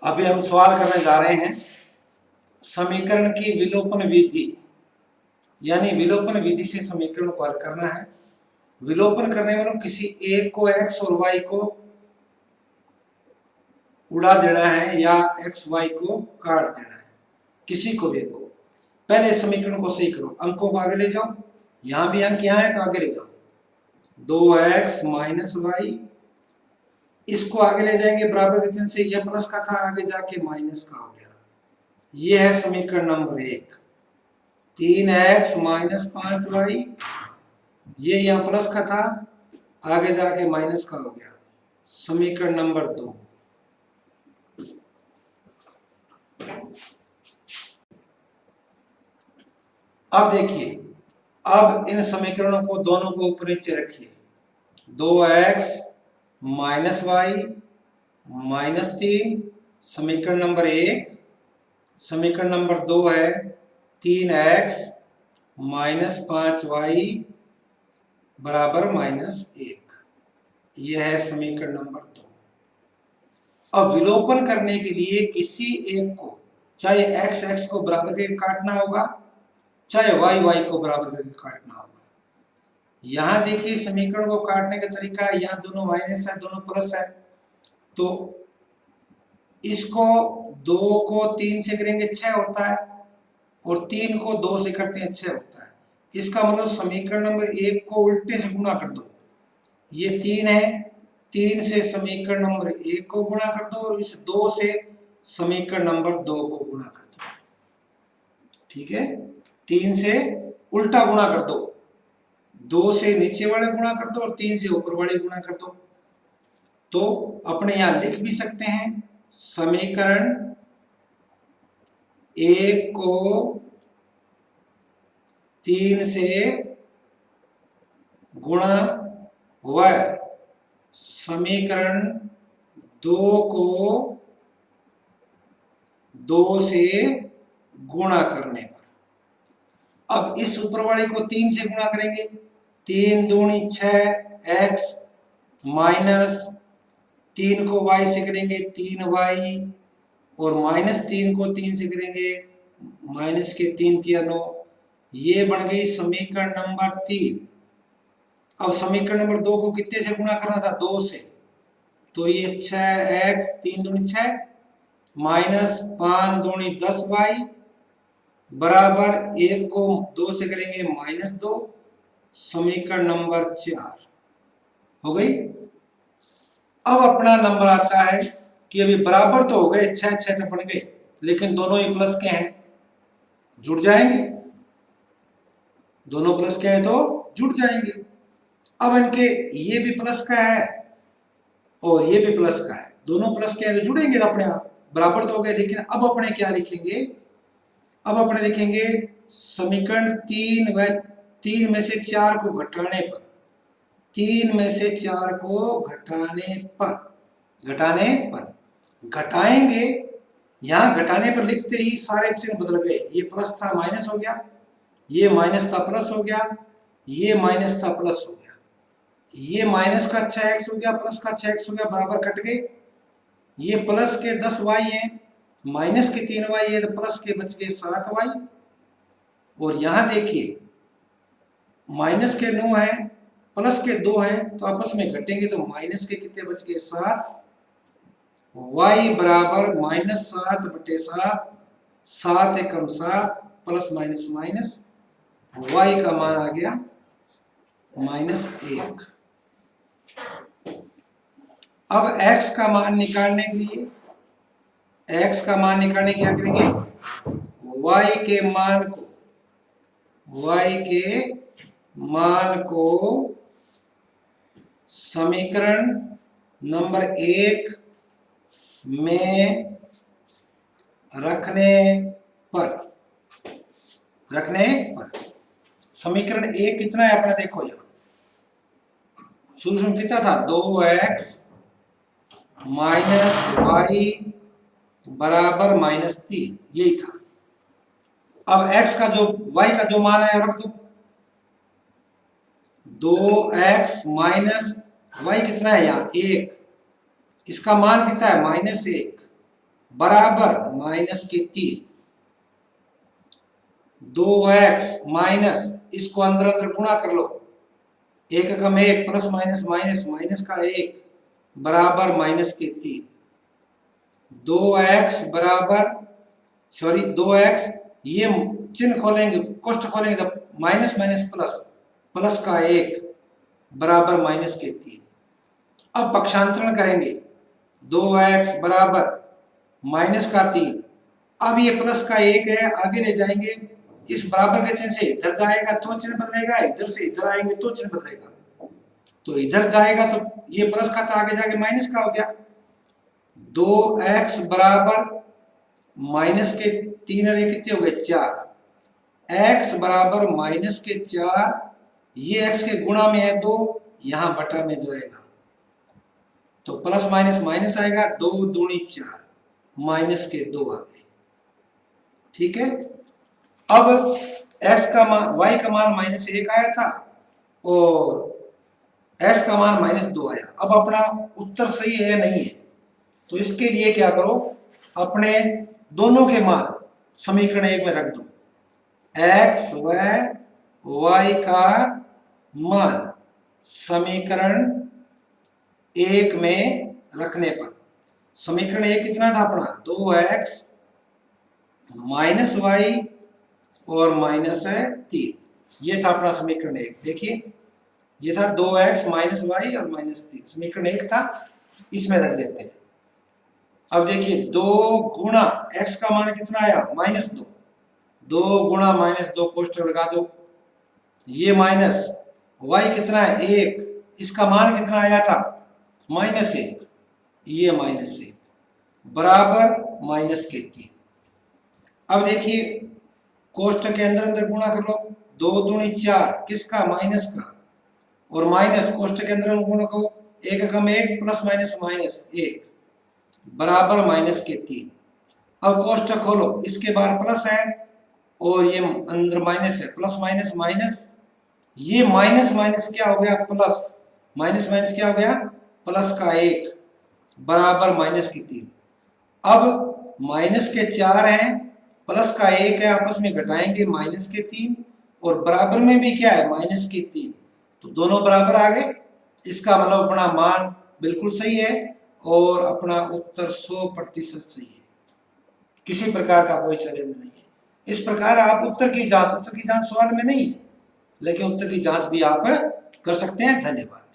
अभी हम सवाल करने जा रहे हैं समीकरण की विलोपन विधि, यानी विलोपन विधि से समीकरण को हल करना है। विलोपन करने वालों किसी एक को x और y को उड़ा देना है या x y को काट देना है, किसी को भी एक को। पहले इस समीकरण को सही करो, अंकों को आगे ले जाओ। यहां भी अंक यहाँ है तो आगे ले जाओ। 2x माइनस वाई, इसको आगे ले जाएंगे बराबर के चिन्ह से, यह प्लस का था आगे जाके माइनस का हो गया। यह है समीकरण नंबर 1। 3x माइनस 5y, ये यहाँ प्लस का था आगे जाके माइनस का हो गया। समीकरण नंबर 2। अब देखिए, अब इन समीकरणों को दोनों को ऊपर नीचे रखिए। 2x माइनस वाई माइनस 3 समीकरण नंबर 1। समीकरण नंबर 2 है 3x माइनस 5y बराबर माइनस 1। यह है समीकरण नंबर 2। अब विलोपन करने के लिए किसी एक को, चाहे x x को बराबर करके काटना होगा, चाहे y y को बराबर करके काटना होगा। यहां देखिए समीकरण को काटने का तरीका है, यहां दोनों माइनस है दोनों प्लस है, तो इसको 2 को 3 से करेंगे 6 होता है, और 3 को 2 से करते हैं 6 होता है। इसका मतलब समीकरण नंबर 1 को उल्टे से गुणा कर दो। ये 3 है, 3 से समीकरण नंबर 1 को गुणा कर दो और इस 2 से समीकरण नंबर 2 को गुणा कर दो। ठीक है, 3 से उल्टा गुणा कर दो, 2 से नीचे वाले गुणा कर दो और 3 से ऊपर वाले गुणा कर दो। तो अपने यहां लिख भी सकते हैं समीकरण 1 को 3 से गुणा व समीकरण 2 को 2 से गुणा करने पर। अब इस ऊपर वाले को 3 से गुणा करेंगे, 3 दूनी 6x माइनस 3 को y से करेंगे 3y और माइनस 3 को 3 से करेंगे माइनस के 3 तिया 9। ये बन गई समीकरण नंबर 3। अब समीकरण नंबर 2 को कितने से गुणा करना था? 2 से, तो ये 6x 3 दूनी 6 माइनस 5 दूनी 10y बराबर 1 को 2 से करेंगे माइनस 2। समीकरण नंबर 4 हो गई। अब अपना नंबर आता है कि अभी बराबर तो हो गए, 6 6 तो बन गए, लेकिन दोनों ही प्लस के हैं, जुड़ जाएंगे। दोनों प्लस के हैं तो जुड़ जाएंगे। अब इनके ये भी प्लस का है और ये भी प्लस का है, दोनों प्लस के हैं तो जुड़ेंगे अपने आप, बराबर तो हो गए। लेकिन अब अपने क्या लिखेंगे? अब अपने लिखेंगे समीकरण 3 व 3 में से 4 को घटाने पर, 3 में से 4 को घटाने पर घटाएंगे। यहां घटाने पर लिखते ही सारे चिन्ह बदल गए, ये प्लस था माइनस हो गया, ये माइनस था प्लस हो गया, ये माइनस था प्लस हो गया, ये माइनस का 6x हो गया प्लस का 6x हो गया, बराबर कट गए। ये प्लस के 10y है, माइनस के 3y है, तो प्लस के बच गए 7y। और यहां देखिए माइनस के 9 है प्लस के 2 है, तो आपस में घटेंगे तो माइनस के कितने बच गए? 7। y बराबर माइनस 7 बटे 7, 7 एकम 7 प्लस माइनस माइनस, y का मान आ गया -1। अब x का मान निकालने के लिए, x का मान निकालने क्या करेंगे? y के मान को समीकरण नंबर 1 में रखने पर समीकरण 1 कितना है अपना? देखो यहां शुरू कितना था? 2x माइनस वाई बराबर -3, यही था। अब x का जो y का जो मान है रख दो, 2x माइनस वाई कितना है यहाँ? 1, इसका मान कितना है? -1। बराबर माइनस के 3, 2x माइनस, इसको अंदर अंदर गुणा कर लो, एक एकम एक, प्लस माइनस माइनस, माइनस का 1 बराबर माइनस के 3, 2x बराबर, सॉरी 2x, ये चिन्ह खोलेंगे, कोष्ठ खोलेंगे तो माइनस माइनस प्लस, प्लस का 1 बराबर माइनस के 3। अब पक्षांतरण करेंगे, 2x बराबर माइनस का 3, अब ये प्लस का 1 है, आगे ले जाएंगे, इस बराबर के चिन्ह से इधर जाएगा तो चिन्ह बदलेगा, इधर से इधर आएंगे तो चिन्ह बदलेगा, तो इधर जाएगा तो ये प्लस का था, आगे जाके माइनस का हो गया। 2x बराबर माइनस के 3 और ये कितने हो गए 4, x बराबर माइनस के 4, ये x के गुणा में है 2, यहां बटा में जाएगा तो प्लस माइनस माइनस आएगा, 2 दूनी 4, माइनस के 2 आ गए। ठीक है, अब x का मान, y का मान माइनस 1 आया था और x का मान माइनस 2 आया। अब अपना उत्तर सही है नहीं है, तो इसके लिए क्या करो, अपने दोनों के मान समीकरण 1 में रख दो, x व y का मान समीकरण 1 में रखने पर, समीकरण 1 कितना था अपना, 2x माइनस वाई और माइनस है 3, ये था अपना समीकरण 1। देखिए ये था 2x माइनस वाई और माइनस 3, समीकरण 1 था, इसमें रख देते हैं। अब देखिए 2 गुणा x का मान कितना आया माइनस 2, 2 गुणा माइनस 2 कोष्ठक लगा दो, ये माइनस y कितना है 1, इसका मान कितना आया था माइनस 1, ये माइनस 1 बराबर माइनस के 3। अब देखिए कोष्ठक के अंदर अंदर गुणा कर लो, 2 दूनी 4, किसका माइनस का, और माइनस कोष्ठक के अंदर गुणा करो, एक एकम 1 प्लस माइनस माइनस 1 बराबर माइनस के 3। अब कोष्ठक खोलो, इसके बाहर प्लस है और ये अंदर माइनस है, प्लस माइनस माइनस, ये माइनस माइनस क्या हो गया प्लस, माइनस माइनस क्या हो गया प्लस का 1 बराबर माइनस की 3। अब माइनस के 4 हैं, प्लस का 1 है, आपस में घटाएंगे माइनस के 3, और बराबर में भी क्या है माइनस की 3, तो दोनों बराबर आ गए। इसका मतलब अपना मान बिल्कुल सही है और अपना उत्तर 100% सही है, किसी प्रकार का कोई चैलेंज नहीं है। इस प्रकार आप उत्तर की जांच सवाल में नहीं है, लेकिन उत्तर की जांच भी आप कर सकते हैं। धन्यवाद।